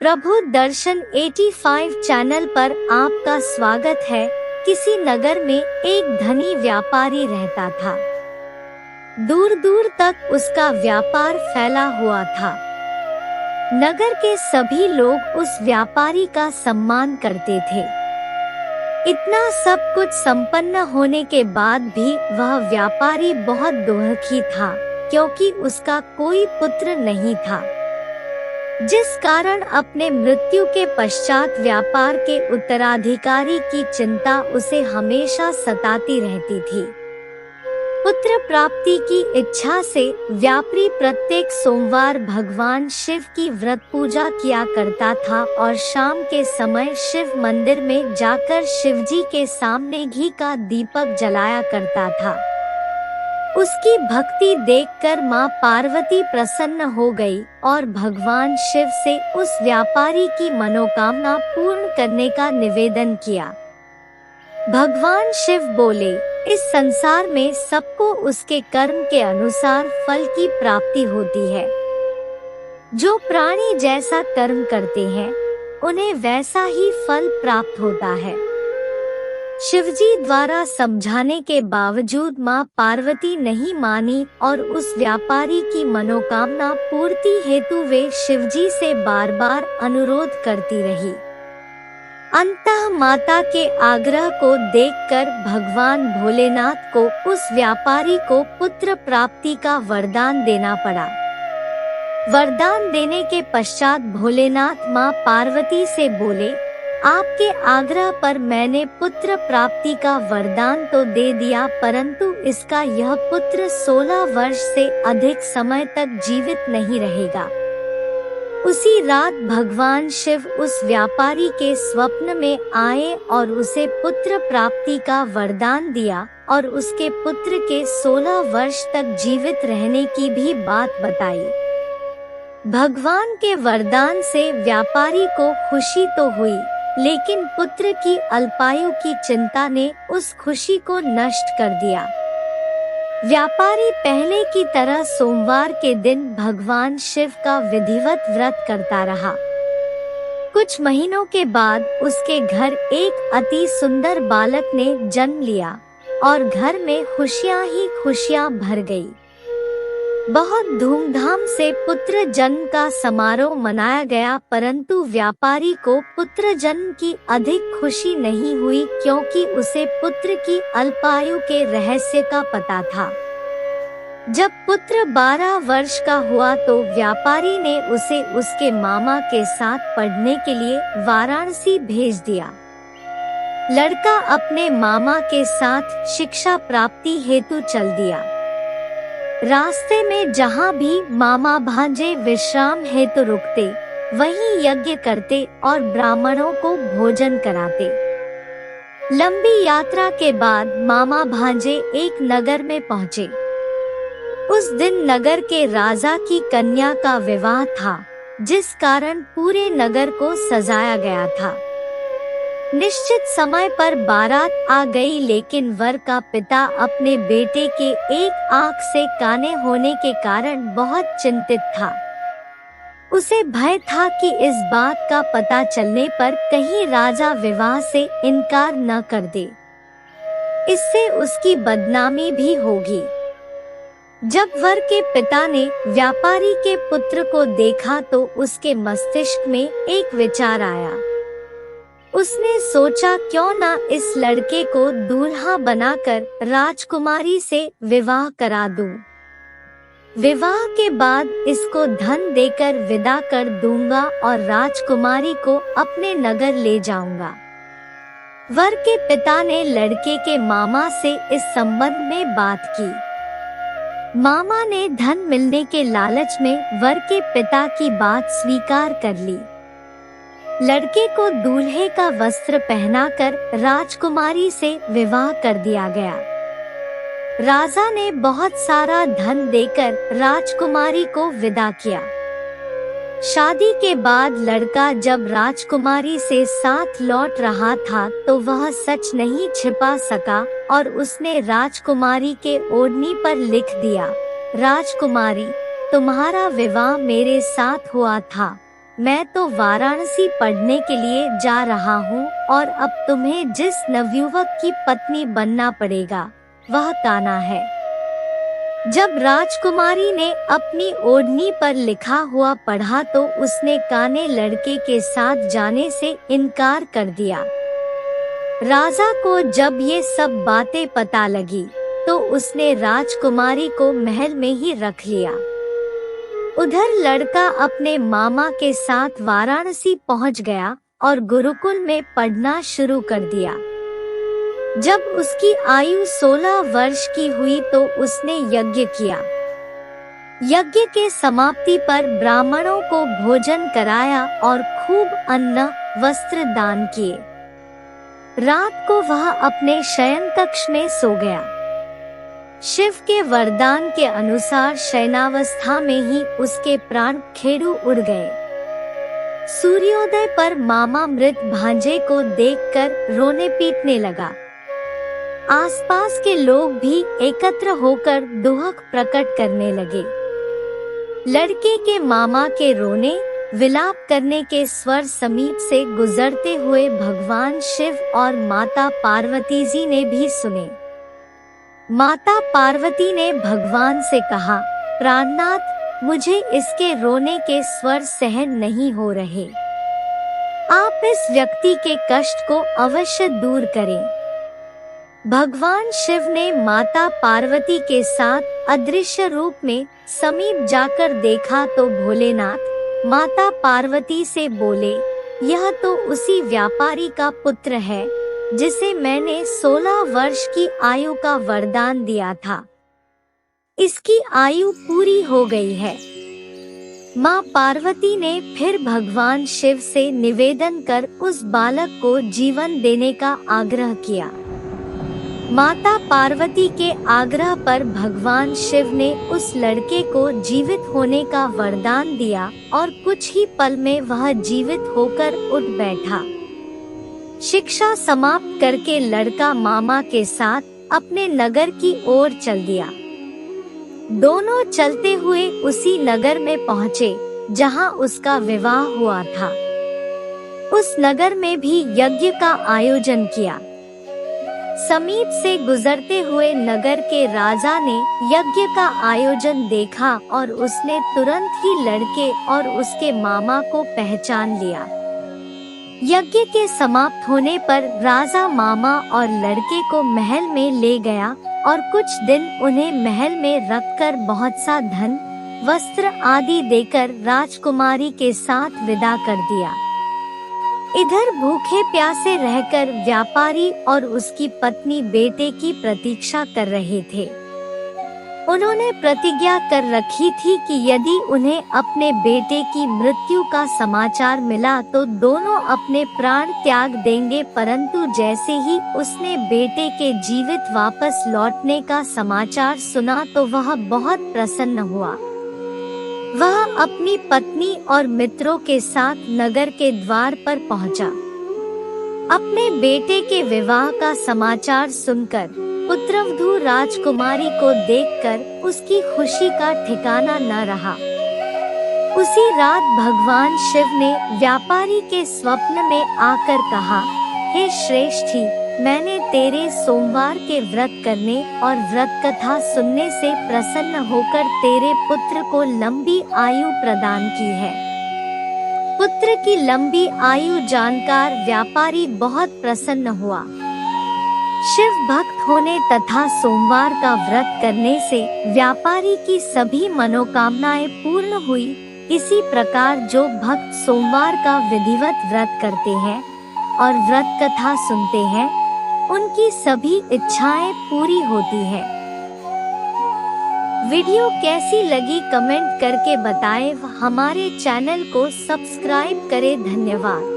प्रभु दर्शन 85 channel पर आपका स्वागत है। किसी नगर में एक धनी व्यापारी रहता था। दूर दूर तक उसका व्यापार फैला हुआ था। नगर के सभी लोग उस व्यापारी का सम्मान करते थे। इतना सब कुछ संपन्न होने के बाद भी वह व्यापारी बहुत दुखी था, क्योंकि उसका कोई पुत्र नहीं था, जिस कारण अपने मृत्यु के पश्चात व्यापार के उत्तराधिकारी की चिंता उसे हमेशा सताती रहती थी। पुत्र प्राप्ति की इच्छा से व्यापारी प्रत्येक सोमवार भगवान शिव की व्रत पूजा किया करता था और शाम के समय शिव मंदिर में जाकर शिवजी के सामने घी का दीपक जलाया करता था। उसकी भक्ति देखकर माँ पार्वती प्रसन्न हो गई और भगवान शिव से उस व्यापारी की मनोकामना पूर्ण करने का निवेदन किया। भगवान शिव बोले, इस संसार में सबको उसके कर्म के अनुसार फल की प्राप्ति होती है। जो प्राणी जैसा कर्म करते हैं, उन्हें वैसा ही फल प्राप्त होता है। शिवजी द्वारा समझाने के बावजूद माँ पार्वती नहीं मानी और उस व्यापारी की मनोकामना पूर्ति हेतु वे शिवजी से बार बार अनुरोध करती रही। अंततः माता के आग्रह को देखकर भगवान भोलेनाथ को उस व्यापारी को पुत्र प्राप्ति का वरदान देना पड़ा। वरदान देने के पश्चात भोलेनाथ माँ पार्वती से बोले, आपके आग्रह पर मैंने पुत्र प्राप्ति का वरदान तो दे दिया, परंतु इसका यह पुत्र 16 वर्ष से अधिक समय तक जीवित नहीं रहेगा। उसी रात भगवान शिव उस व्यापारी के स्वप्न में आए और उसे पुत्र प्राप्ति का वरदान दिया और उसके पुत्र के 16 वर्ष तक जीवित रहने की भी बात बताई। भगवान के वरदान से व्यापारी को खुशी तो हुई, लेकिन पुत्र की अल्पायु की चिंता ने उस खुशी को नष्ट कर दिया। व्यापारी पहले की तरह सोमवार के दिन भगवान शिव का विधिवत व्रत करता रहा। कुछ महीनों के बाद उसके घर एक अति सुंदर बालक ने जन्म लिया और घर में खुशियां ही खुशियां भर गई। बहुत धूमधाम से पुत्र जन्म का समारोह मनाया गया, परंतु व्यापारी को पुत्र जन्म की अधिक खुशी नहीं हुई, क्योंकि उसे पुत्र की अल्पायु के रहस्य का पता था। जब पुत्र 12 वर्ष का हुआ तो व्यापारी ने उसे उसके मामा के साथ पढ़ने के लिए वाराणसी भेज दिया। लड़का अपने मामा के साथ शिक्षा प्राप्ति हेतु चल दिया। रास्ते में जहाँ भी मामा भांजे विश्राम हेतु रुकते, वहीं यज्ञ करते और ब्राह्मणों को भोजन कराते। लंबी यात्रा के बाद मामा भांजे एक नगर में पहुँचे। उस दिन नगर के राजा की कन्या का विवाह था, जिस कारण पूरे नगर को सजाया गया था। निश्चित समय पर बारात आ गई, लेकिन वर का पिता अपने बेटे के एक आंख से काने होने के कारण बहुत चिंतित था। उसे भय था कि इस बात का पता चलने पर कहीं राजा विवाह से इनकार न कर दे, इससे उसकी बदनामी भी होगी। जब वर के पिता ने व्यापारी के पुत्र को देखा तो उसके मस्तिष्क में एक विचार आया। उसने सोचा, क्यों ना इस लड़के को दूल्हा बनाकर राजकुमारी से विवाह करा दूं। विवाह के बाद इसको धन देकर विदा कर दूंगा और राजकुमारी को अपने नगर ले जाऊंगा। वर के पिता ने लड़के के मामा से इस संबंध में बात की। मामा ने धन मिलने के लालच में वर के पिता की बात स्वीकार कर ली। लड़के को दूल्हे का वस्त्र पहनाकर राजकुमारी से विवाह कर दिया गया। राजा ने बहुत सारा धन देकर राजकुमारी को विदा किया। शादी के बाद लड़का जब राजकुमारी से साथ लौट रहा था तो वह सच नहीं छिपा सका और उसने राजकुमारी के ओढ़नी पर लिख दिया, राजकुमारी, तुम्हारा विवाह मेरे साथ हुआ था, मैं तो वाराणसी पढ़ने के लिए जा रहा हूँ और अब तुम्हें जिस नवयुवक की पत्नी बनना पड़ेगा वह कान्हा है। जब राजकुमारी ने अपनी ओढ़नी पर लिखा हुआ पढ़ा तो उसने काने लड़के के साथ जाने से इनकार कर दिया। राजा को जब ये सब बातें पता लगी तो उसने राजकुमारी को महल में ही रख लिया। उधर लड़का अपने मामा के साथ वाराणसी पहुंच गया और गुरुकुल में पढ़ना शुरू कर दिया। जब उसकी आयु 16 वर्ष की हुई तो उसने यज्ञ किया। यज्ञ के समाप्ति पर ब्राह्मणों को भोजन कराया और खूब अन्न वस्त्र दान किए। रात को वह अपने शयन कक्ष में सो गया। शिव के वरदान के अनुसार शयनावस्था में ही उसके प्राण खेड़ू उड़ गए। सूर्योदय पर मामा मृत भांजे को देखकर रोने पीटने लगा। आसपास के लोग भी एकत्र होकर दुहक प्रकट करने लगे। लड़के के मामा के रोने विलाप करने के स्वर समीप से गुजरते हुए भगवान शिव और माता पार्वती जी ने भी सुने। माता पार्वती ने भगवान से कहा, प्राणनाथ, मुझे इसके रोने के स्वर सहन नहीं हो रहे। आप इस व्यक्ति के कष्ट को अवश्य दूर करें। भगवान शिव ने माता पार्वती के साथ अदृश्य रूप में समीप जाकर देखा तो भोलेनाथ माता पार्वती से बोले, यह तो उसी व्यापारी का पुत्र है जिसे मैंने 16 वर्ष की आयु का वरदान दिया था। इसकी आयु पूरी हो गई है। माँ पार्वती ने फिर भगवान शिव से निवेदन कर उस बालक को जीवन देने का आग्रह किया। माता पार्वती के आग्रह पर भगवान शिव ने उस लड़के को जीवित होने का वरदान दिया और कुछ ही पल में वह जीवित होकर उठ बैठा। शिक्षा समाप्त करके लड़का मामा के साथ अपने नगर की ओर चल दिया। दोनों चलते हुए उसी नगर में पहुँचे जहाँ उसका विवाह हुआ था। उस नगर में भी यज्ञ का आयोजन किया। समीप से गुजरते हुए नगर के राजा ने यज्ञ का आयोजन देखा और उसने तुरंत ही लड़के और उसके मामा को पहचान लिया। यज्ञ के समाप्त होने पर राजा मामा और लड़के को महल में ले गया और कुछ दिन उन्हें महल में रखकर बहुत सा धन, वस्त्र आदि देकर राजकुमारी के साथ विदा कर दिया। इधर भूखे प्यासे रहकर व्यापारी और उसकी पत्नी बेटे की प्रतीक्षा कर रहे थे। उन्होंने प्रतिज्ञा कर रखी थी कि यदि उन्हें अपने बेटे की मृत्यु का समाचार मिला तो दोनों अपने प्राण त्याग देंगे, परंतु जैसे ही उसने बेटे के जीवित वापस लौटने का समाचार सुना तो वह बहुत प्रसन्न हुआ। वह अपनी पत्नी और मित्रों के साथ नगर के द्वार पर पहुंचा। अपने बेटे के विवाह का समाचार सुनकर पुत्रवधू राजकुमारी को देखकर उसकी खुशी का ठिकाना न रहा। उसी रात भगवान शिव ने व्यापारी के स्वप्न में आकर कहा, हे श्रेष्ठी, मैंने तेरे सोमवार के व्रत करने और व्रत कथा सुनने से प्रसन्न होकर तेरे पुत्र को लंबी आयु प्रदान की है। पुत्र की लंबी आयु जानकर व्यापारी बहुत प्रसन्न हुआ। शिव भक्त होने तथा सोमवार का व्रत करने से व्यापारी की सभी मनोकामनाएं पूर्ण हुई। इसी प्रकार जो भक्त सोमवार का विधिवत व्रत करते हैं और व्रत कथा सुनते हैं, उनकी सभी इच्छाएं पूरी होती है। वीडियो कैसी लगी कमेंट करके बताएं। हमारे चैनल को सब्सक्राइब करें। धन्यवाद।